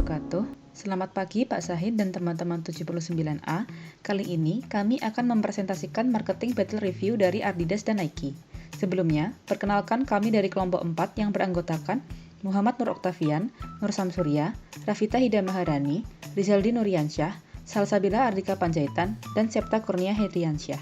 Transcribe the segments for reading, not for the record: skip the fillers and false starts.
wabarakatuh. Selamat pagi Pak Sahid dan teman-teman 79A. Kali ini kami akan mempresentasikan marketing battle review dari Adidas dan Nike. Sebelumnya, perkenalkan kami dari kelompok 4 yang beranggotakan Muhammad Nur Oktavian, Nur Samsurya, Rafita Hida Maharani, Rizaldi Nuriansyah, Salsabila Ardika Panjaitan, dan Septa Kurnia Hedriansyah.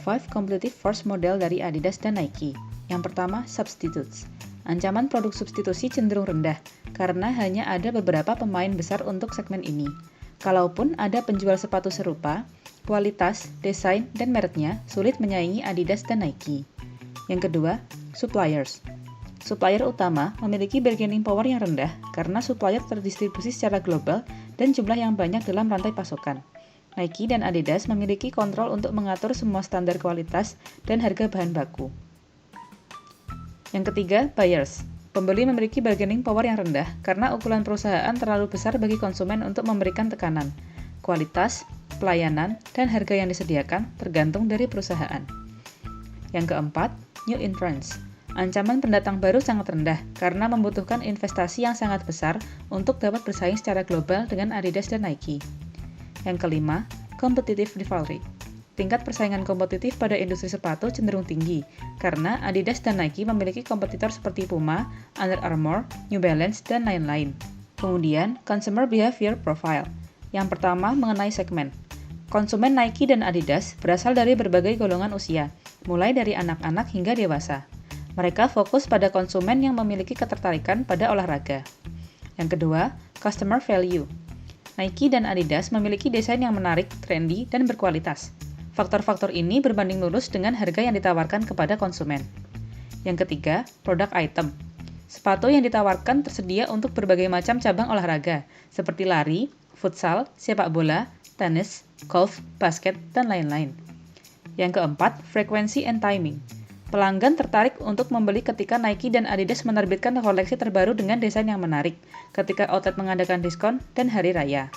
5 competitive force model dari Adidas dan Nike. Yang pertama, substitutes. Ancaman produk substitusi cenderung rendah, karena hanya ada beberapa pemain besar untuk segmen ini. Kalaupun ada penjual sepatu serupa, kualitas, desain, dan mereknya sulit menyaingi Adidas dan Nike. Yang kedua, suppliers. Supplier utama memiliki bargaining power yang rendah karena supplier terdistribusi secara global dan jumlah yang banyak dalam rantai pasokan. Nike dan Adidas memiliki kontrol untuk mengatur semua standar kualitas dan harga bahan baku. Yang ketiga, buyers. Pembeli memiliki bargaining power yang rendah karena ukuran perusahaan terlalu besar bagi konsumen untuk memberikan tekanan. Kualitas, pelayanan, dan harga yang disediakan tergantung dari perusahaan. Yang keempat, new entrants. Ancaman pendatang baru sangat rendah karena membutuhkan investasi yang sangat besar untuk dapat bersaing secara global dengan Adidas dan Nike. Yang kelima, competitive rivalry. Tingkat persaingan kompetitif pada industri sepatu cenderung tinggi, karena Adidas dan Nike memiliki kompetitor seperti Puma, Under Armour, New Balance, dan lain-lain. Kemudian, consumer behavior profile. Yang pertama mengenai segmen. Konsumen Nike dan Adidas berasal dari berbagai golongan usia, mulai dari anak-anak hingga dewasa. Mereka fokus pada konsumen yang memiliki ketertarikan pada olahraga. Yang kedua, customer value. Nike dan Adidas memiliki desain yang menarik, trendy, dan berkualitas. Faktor-faktor ini berbanding lurus dengan harga yang ditawarkan kepada konsumen. Yang ketiga, produk item. Sepatu yang ditawarkan tersedia untuk berbagai macam cabang olahraga, seperti lari, futsal, sepak bola, tenis, golf, basket, dan lain-lain. Yang keempat, frequency and timing. Pelanggan tertarik untuk membeli ketika Nike dan Adidas menerbitkan koleksi terbaru dengan desain yang menarik, ketika outlet mengadakan diskon, dan hari raya.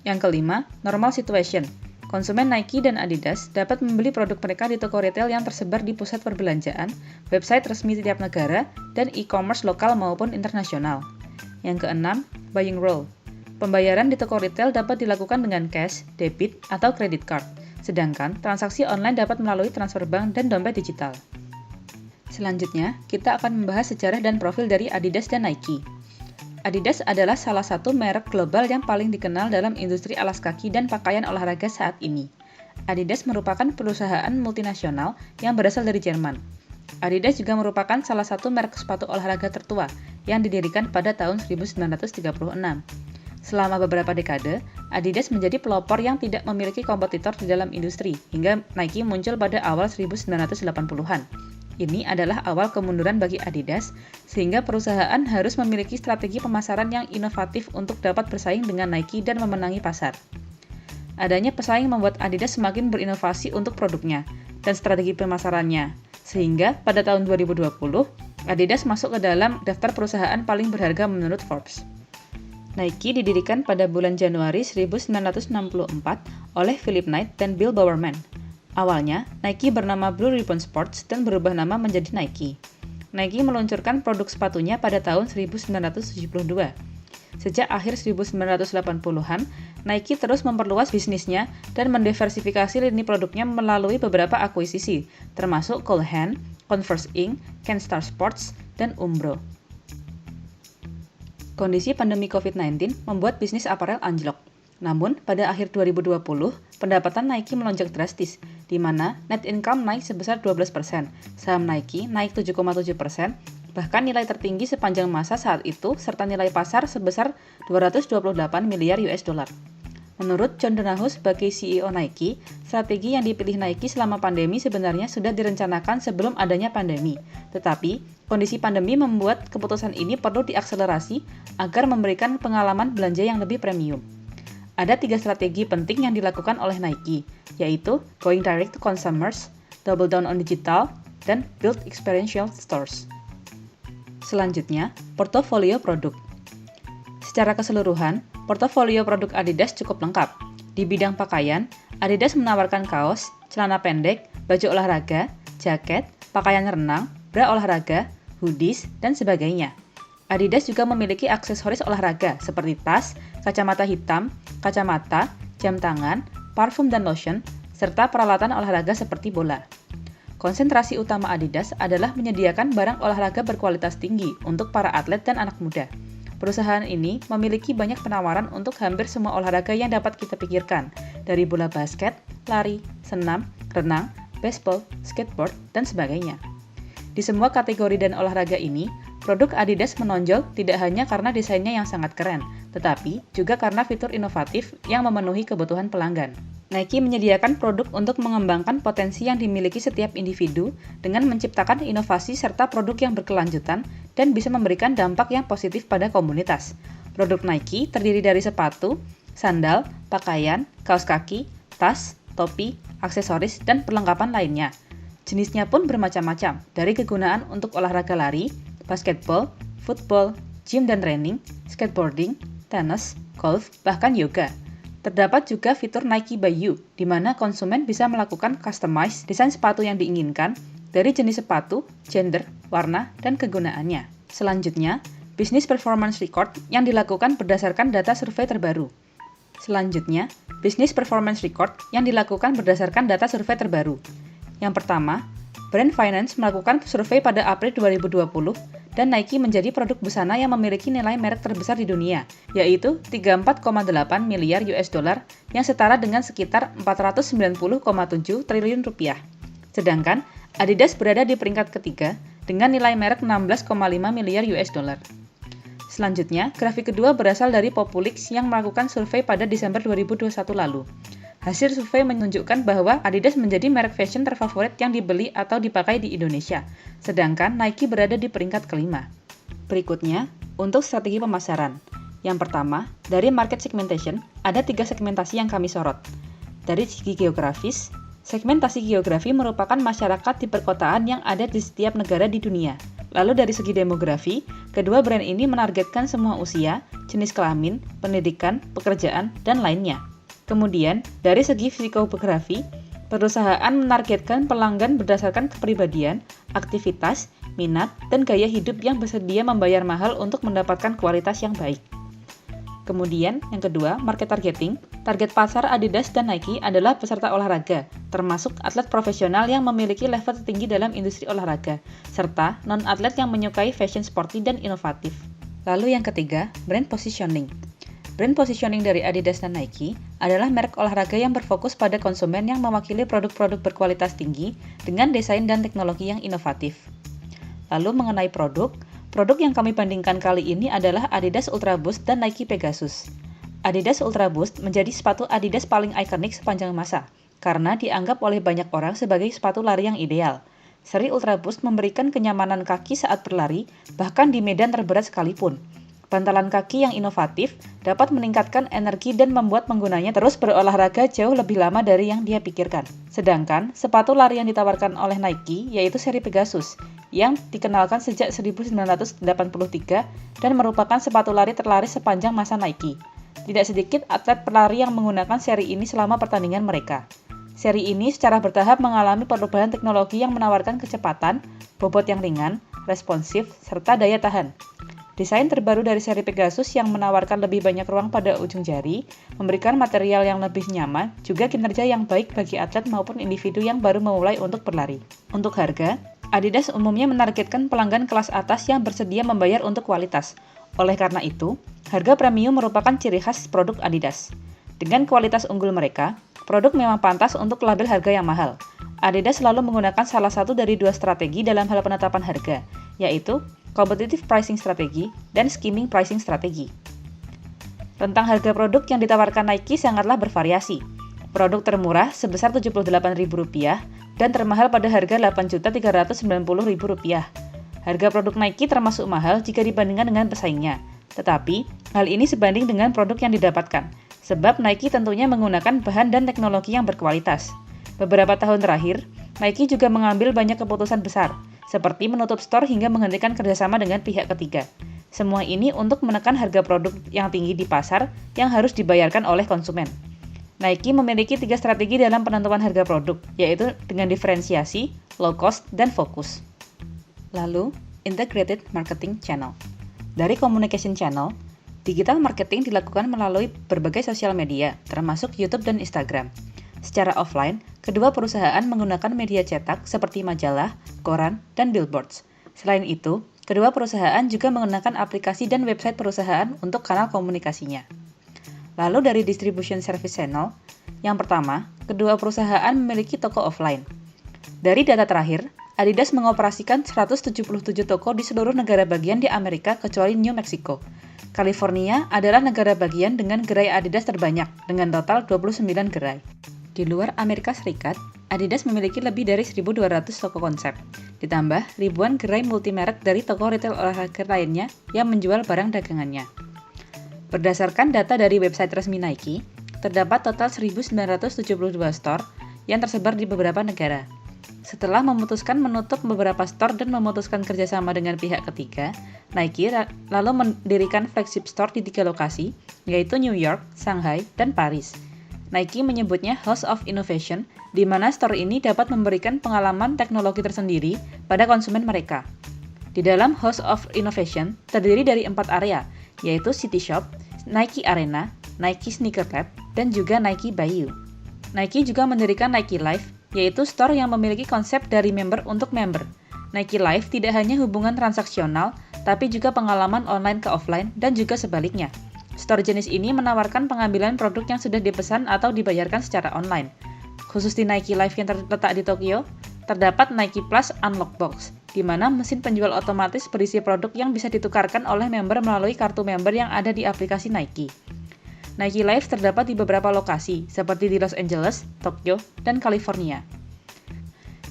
Yang kelima, normal situation. Konsumen Nike dan Adidas dapat membeli produk mereka di toko retail yang tersebar di pusat perbelanjaan, website resmi tiap negara, dan e-commerce lokal maupun internasional. Yang keenam, buying role. Pembayaran di toko retail dapat dilakukan dengan cash, debit, atau credit card, sedangkan transaksi online dapat melalui transfer bank dan dompet digital. Selanjutnya, kita akan membahas sejarah dan profil dari Adidas dan Nike. Adidas adalah salah satu merek global yang paling dikenal dalam industri alas kaki dan pakaian olahraga saat ini. Adidas merupakan perusahaan multinasional yang berasal dari Jerman. Adidas juga merupakan salah satu merek sepatu olahraga tertua yang didirikan pada tahun 1936. Selama beberapa dekade, Adidas menjadi pelopor yang tidak memiliki kompetitor di dalam industri, hingga Nike muncul pada awal 1980-an. Ini adalah awal kemunduran bagi Adidas, sehingga perusahaan harus memiliki strategi pemasaran yang inovatif untuk dapat bersaing dengan Nike dan memenangi pasar. Adanya pesaing membuat Adidas semakin berinovasi untuk produknya dan strategi pemasarannya, sehingga pada tahun 2020, Adidas masuk ke dalam daftar perusahaan paling berharga menurut Forbes. Nike didirikan pada bulan Januari 1964 oleh Philip Knight dan Bill Bowerman. Awalnya, Nike bernama Blue Ribbon Sports dan berubah nama menjadi Nike. Nike meluncurkan produk sepatunya pada tahun 1972. Sejak akhir 1980-an, Nike terus memperluas bisnisnya dan mendiversifikasi lini produknya melalui beberapa akuisisi, termasuk Cole Haan, Converse Inc., Kenstar Sports, dan Umbro. Kondisi pandemi COVID-19 membuat bisnis aparel anjlok. Namun, pada akhir 2020, pendapatan Nike melonjak drastis, di mana net income naik sebesar 12%, saham Nike naik 7,7%, bahkan nilai tertinggi sepanjang masa saat itu, serta nilai pasar sebesar 228 miliar US dollar. Menurut John Donahoe sebagai CEO Nike, strategi yang dipilih Nike selama pandemi sebenarnya sudah direncanakan sebelum adanya pandemi. Tetapi, kondisi pandemi membuat keputusan ini perlu diakselerasi agar memberikan pengalaman belanja yang lebih premium. Ada 3 strategi penting yang dilakukan oleh Nike, yaitu going direct to consumers, double down on digital, dan build experiential stores. Selanjutnya, portofolio produk. Secara keseluruhan, portofolio produk Adidas cukup lengkap. Di bidang pakaian, Adidas menawarkan kaos, celana pendek, baju olahraga, jaket, pakaian renang, bra olahraga, hoodies, dan sebagainya. Adidas juga memiliki aksesoris olahraga seperti tas, kacamata hitam, kacamata, jam tangan, parfum dan lotion, serta peralatan olahraga seperti bola. Konsentrasi utama Adidas adalah menyediakan barang olahraga berkualitas tinggi untuk para atlet dan anak muda. Perusahaan ini memiliki banyak penawaran untuk hampir semua olahraga yang dapat kita pikirkan, dari bola basket, lari, senam, renang, baseball, skateboard, dan sebagainya. Di semua kategori dan olahraga ini, produk Adidas menonjol tidak hanya karena desainnya yang sangat keren, tetapi juga karena fitur inovatif yang memenuhi kebutuhan pelanggan. Nike menyediakan produk untuk mengembangkan potensi yang dimiliki setiap individu dengan menciptakan inovasi serta produk yang berkelanjutan dan bisa memberikan dampak yang positif pada komunitas. Produk Nike terdiri dari sepatu, sandal, pakaian, kaos kaki, tas, topi, aksesoris, dan perlengkapan lainnya. Jenisnya pun bermacam-macam, dari kegunaan untuk olahraga lari, basketball, football, gym dan training, skateboarding, tenis, golf, bahkan yoga. Terdapat juga fitur Nike by You, di mana konsumen bisa melakukan customize desain sepatu yang diinginkan dari jenis sepatu, gender, warna, dan kegunaannya. Selanjutnya, bisnis performance record yang dilakukan berdasarkan data survei terbaru. Yang pertama, Brand Finance melakukan survei pada April 2020 dan Nike menjadi produk busana yang memiliki nilai merek terbesar di dunia, yaitu 34,8 miliar US dollar yang setara dengan sekitar 490,7 triliun rupiah. Sedangkan Adidas berada di peringkat ketiga dengan nilai merek 16,5 miliar US dollar. Selanjutnya, grafik kedua berasal dari Populix yang melakukan survei pada Desember 2021 lalu. Hasil survei menunjukkan bahwa Adidas menjadi merek fashion terfavorit yang dibeli atau dipakai di Indonesia, sedangkan Nike berada di peringkat kelima. Berikutnya, untuk strategi pemasaran. Yang pertama, dari market segmentation, ada 3 segmentasi yang kami sorot. Dari segi geografis, segmentasi geografi merupakan masyarakat di perkotaan yang ada di setiap negara di dunia. Lalu dari segi demografi, kedua brand ini menargetkan semua usia, jenis kelamin, pendidikan, pekerjaan, dan lainnya. Kemudian, dari segi psikografi, perusahaan menargetkan pelanggan berdasarkan kepribadian, aktivitas, minat, dan gaya hidup yang bersedia membayar mahal untuk mendapatkan kualitas yang baik. Kemudian, yang kedua, market targeting. Target pasar Adidas dan Nike adalah peserta olahraga, termasuk atlet profesional yang memiliki level tertinggi dalam industri olahraga, serta non-atlet yang menyukai fashion sporty dan inovatif. Lalu yang ketiga, brand positioning. Brand positioning dari Adidas dan Nike adalah merek olahraga yang berfokus pada konsumen yang mewakili produk-produk berkualitas tinggi dengan desain dan teknologi yang inovatif. Lalu mengenai produk yang kami bandingkan kali ini adalah Adidas Ultra Boost dan Nike Pegasus. Adidas Ultra Boost menjadi sepatu Adidas paling ikonik sepanjang masa, karena dianggap oleh banyak orang sebagai sepatu lari yang ideal. Seri Ultra Boost memberikan kenyamanan kaki saat berlari, bahkan di medan terberat sekalipun. Bantalan kaki yang inovatif dapat meningkatkan energi dan membuat penggunanya terus berolahraga jauh lebih lama dari yang dia pikirkan. Sedangkan, sepatu lari yang ditawarkan oleh Nike yaitu seri Pegasus, yang dikenalkan sejak 1983 dan merupakan sepatu lari terlaris sepanjang masa Nike. Tidak sedikit atlet pelari yang menggunakan seri ini selama pertandingan mereka. Seri ini secara bertahap mengalami perubahan teknologi yang menawarkan kecepatan, bobot yang ringan, responsif, serta daya tahan. Desain terbaru dari seri Pegasus yang menawarkan lebih banyak ruang pada ujung jari, memberikan material yang lebih nyaman, juga kinerja yang baik bagi atlet maupun individu yang baru memulai untuk berlari. Untuk harga, Adidas umumnya menargetkan pelanggan kelas atas yang bersedia membayar untuk kualitas. Oleh karena itu, harga premium merupakan ciri khas produk Adidas. Dengan kualitas unggul mereka, produk memang pantas untuk label harga yang mahal. Adidas selalu menggunakan salah satu dari 2 strategi dalam hal penetapan harga, yaitu competitive pricing strategi dan skimming pricing strategi. Rentang harga produk yang ditawarkan Nike sangatlah bervariasi. Produk termurah sebesar Rp78.000 dan termahal pada harga Rp8.390.000. Harga produk Nike termasuk mahal jika dibandingkan dengan pesaingnya. Tetapi, hal ini sebanding dengan produk yang didapatkan, sebab Nike tentunya menggunakan bahan dan teknologi yang berkualitas. Beberapa tahun terakhir, Nike juga mengambil banyak keputusan besar, seperti menutup store hingga menghentikan kerjasama dengan pihak ketiga. Semua ini untuk menekan harga produk yang tinggi di pasar yang harus dibayarkan oleh konsumen. Nike memiliki 3 strategi dalam penentuan harga produk, yaitu dengan diferensiasi, low cost, dan fokus. Lalu, Integrated Marketing Channel. Dari communication channel, digital marketing dilakukan melalui berbagai sosial media, termasuk YouTube dan Instagram. Secara offline, kedua perusahaan menggunakan media cetak seperti majalah, koran, dan billboards. Selain itu, kedua perusahaan juga menggunakan aplikasi dan website perusahaan untuk kanal komunikasinya. Lalu dari distribution service channel, yang pertama, kedua perusahaan memiliki toko offline. Dari data terakhir, Adidas mengoperasikan 177 toko di seluruh negara bagian di Amerika kecuali New Mexico. California adalah negara bagian dengan gerai Adidas terbanyak, dengan total 29 gerai. Di luar Amerika Serikat, Adidas memiliki lebih dari 1.200 toko konsep, ditambah ribuan gerai multimerek dari toko retail olahraga lainnya yang menjual barang dagangannya. Berdasarkan data dari website resmi Nike, terdapat total 1.972 store yang tersebar di beberapa negara. Setelah memutuskan menutup beberapa store dan memutuskan kerjasama dengan pihak ketiga, Nike lalu mendirikan flagship store di 3 lokasi, yaitu New York, Shanghai, dan Paris. Nike menyebutnya House of Innovation, di mana store ini dapat memberikan pengalaman teknologi tersendiri pada konsumen mereka. Di dalam House of Innovation terdiri dari 4 area, yaitu City Shop, Nike Arena, Nike Sneaker Lab, dan juga Nike Bayou. Nike juga mendirikan Nike Live, yaitu store yang memiliki konsep dari member untuk member. Nike Live tidak hanya hubungan transaksional, tapi juga pengalaman online ke offline dan juga sebaliknya. Store jenis ini menawarkan pengambilan produk yang sudah dipesan atau dibayarkan secara online. Khusus di Nike Live yang terletak di Tokyo, terdapat Nike Plus Unlock Box, di mana mesin penjual otomatis berisi produk yang bisa ditukarkan oleh member melalui kartu member yang ada di aplikasi Nike. Nike Live terdapat di beberapa lokasi, seperti di Los Angeles, Tokyo, dan California.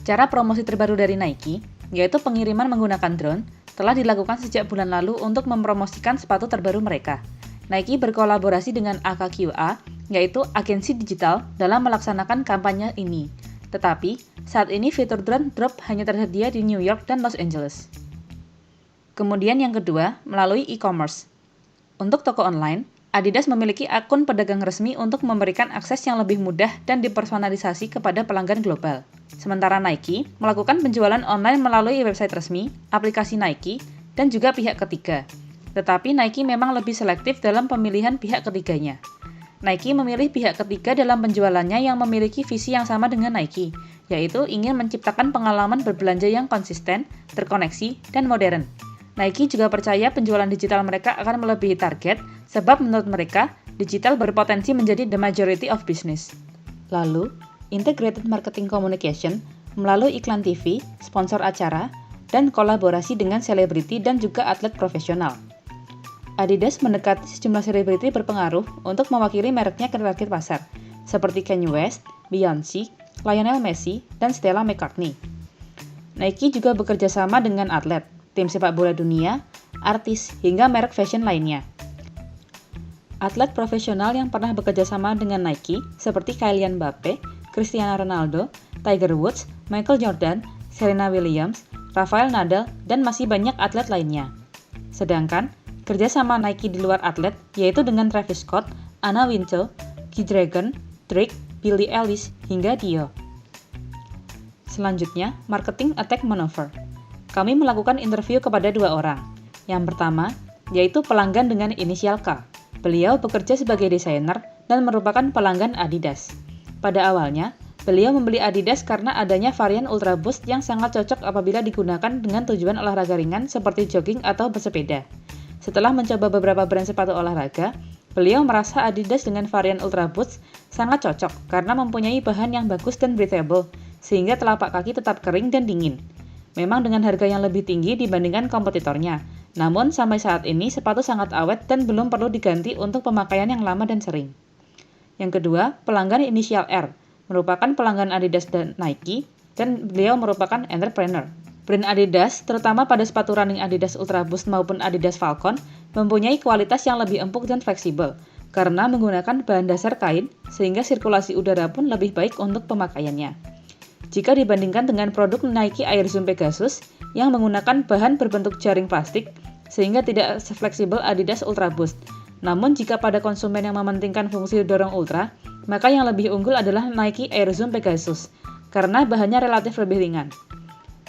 Cara promosi terbaru dari Nike, yaitu pengiriman menggunakan drone, telah dilakukan sejak bulan lalu untuk mempromosikan sepatu terbaru mereka. Nike berkolaborasi dengan AKQA, yaitu agensi digital, dalam melaksanakan kampanye ini. Tetapi, saat ini fitur drone drop hanya tersedia di New York dan Los Angeles. Kemudian yang kedua, melalui e-commerce. Untuk toko online, Adidas memiliki akun pedagang resmi untuk memberikan akses yang lebih mudah dan dipersonalisasi kepada pelanggan global. Sementara Nike melakukan penjualan online melalui website resmi, aplikasi Nike, dan juga pihak ketiga. Tetapi Nike memang lebih selektif dalam pemilihan pihak ketiganya. Nike memilih pihak ketiga dalam penjualannya yang memiliki visi yang sama dengan Nike, yaitu ingin menciptakan pengalaman berbelanja yang konsisten, terkoneksi, dan modern. Nike juga percaya penjualan digital mereka akan melebihi target, sebab menurut mereka, digital berpotensi menjadi the majority of business. Lalu, integrated marketing communication melalui iklan TV, sponsor acara, dan kolaborasi dengan selebriti dan juga atlet profesional. Adidas mendekati sejumlah selebriti berpengaruh untuk mewakili mereknya ke target pasar, seperti Kanye West, Beyoncé, Lionel Messi, dan Stella McCartney. Nike juga bekerja sama dengan atlet, tim sepak bola dunia, artis, hingga merek fashion lainnya. Atlet profesional yang pernah bekerja sama dengan Nike seperti Kylian Mbappe, Cristiano Ronaldo, Tiger Woods, Michael Jordan, Serena Williams, Rafael Nadal, dan masih banyak atlet lainnya. Sedangkan, kerjasama Nike di luar atlet yaitu dengan Travis Scott, Anna Wintour, G-Dragon, Drake, Billie Eilish, hingga Dio. Selanjutnya, marketing attack maneuver. Kami melakukan interview kepada 2 orang. Yang pertama, yaitu pelanggan dengan inisial K. Beliau bekerja sebagai desainer dan merupakan pelanggan Adidas. Pada awalnya, beliau membeli Adidas karena adanya varian Ultra Boost yang sangat cocok apabila digunakan dengan tujuan olahraga ringan seperti jogging atau bersepeda. Setelah mencoba beberapa brand sepatu olahraga, beliau merasa Adidas dengan varian Ultra Boost sangat cocok karena mempunyai bahan yang bagus dan breathable, sehingga telapak kaki tetap kering dan dingin. Memang dengan harga yang lebih tinggi dibandingkan kompetitornya, namun sampai saat ini sepatu sangat awet dan belum perlu diganti untuk pemakaian yang lama dan sering. Yang kedua, pelanggan inisial R, merupakan pelanggan Adidas dan Nike, dan beliau merupakan entrepreneur. Brand Adidas, terutama pada sepatu running Adidas Ultra Boost maupun Adidas Falcon, mempunyai kualitas yang lebih empuk dan fleksibel, karena menggunakan bahan dasar kain, sehingga sirkulasi udara pun lebih baik untuk pemakaiannya. Jika dibandingkan dengan produk Nike Air Zoom Pegasus yang menggunakan bahan berbentuk jaring plastik sehingga tidak sefleksibel Adidas Ultra Boost. Namun jika pada konsumen yang mementingkan fungsi dorong ultra, maka yang lebih unggul adalah Nike Air Zoom Pegasus karena bahannya relatif lebih ringan.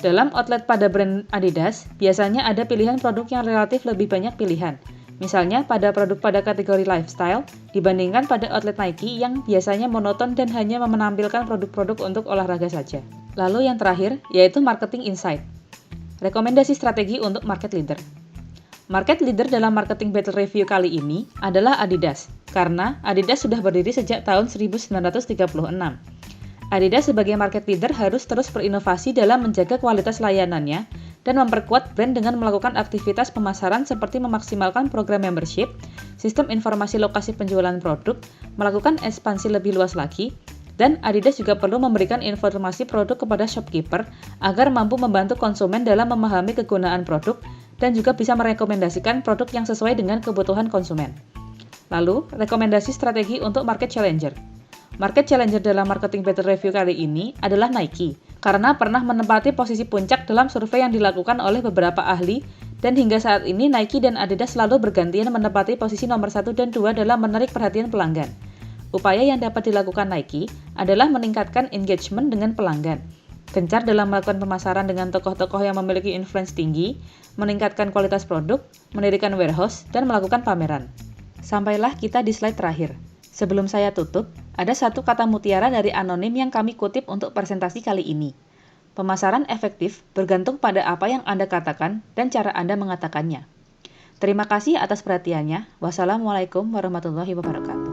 Dalam outlet pada brand Adidas, biasanya ada pilihan produk yang relatif lebih banyak pilihan. Misalnya pada produk pada kategori lifestyle, dibandingkan pada outlet Nike yang biasanya monoton dan hanya menampilkan produk-produk untuk olahraga saja. Lalu yang terakhir, yaitu marketing insight. Rekomendasi strategi untuk market leader. Market leader dalam marketing battle review kali ini adalah Adidas, karena Adidas sudah berdiri sejak tahun 1936. Adidas sebagai market leader harus terus berinovasi dalam menjaga kualitas layanannya dan memperkuat brand dengan melakukan aktivitas pemasaran seperti memaksimalkan program membership, sistem informasi lokasi penjualan produk, melakukan ekspansi lebih luas lagi, dan Adidas juga perlu memberikan informasi produk kepada shopkeeper agar mampu membantu konsumen dalam memahami kegunaan produk dan juga bisa merekomendasikan produk yang sesuai dengan kebutuhan konsumen. Lalu, rekomendasi strategi untuk market challenger. Market challenger dalam marketing battle review kali ini adalah Nike, karena pernah menempati posisi puncak dalam survei yang dilakukan oleh beberapa ahli, dan hingga saat ini Nike dan Adidas selalu bergantian menempati posisi nomor 1 dan 2 dalam menarik perhatian pelanggan. Upaya yang dapat dilakukan Nike adalah meningkatkan engagement dengan pelanggan, gencar dalam melakukan pemasaran dengan tokoh-tokoh yang memiliki influence tinggi, meningkatkan kualitas produk, mendirikan warehouse, dan melakukan pameran. Sampailah kita di slide terakhir. Sebelum saya tutup, ada satu kata mutiara dari anonim yang kami kutip untuk presentasi kali ini. Pemasaran efektif bergantung pada apa yang Anda katakan dan cara Anda mengatakannya. Terima kasih atas perhatiannya. Wassalamualaikum warahmatullahi wabarakatuh.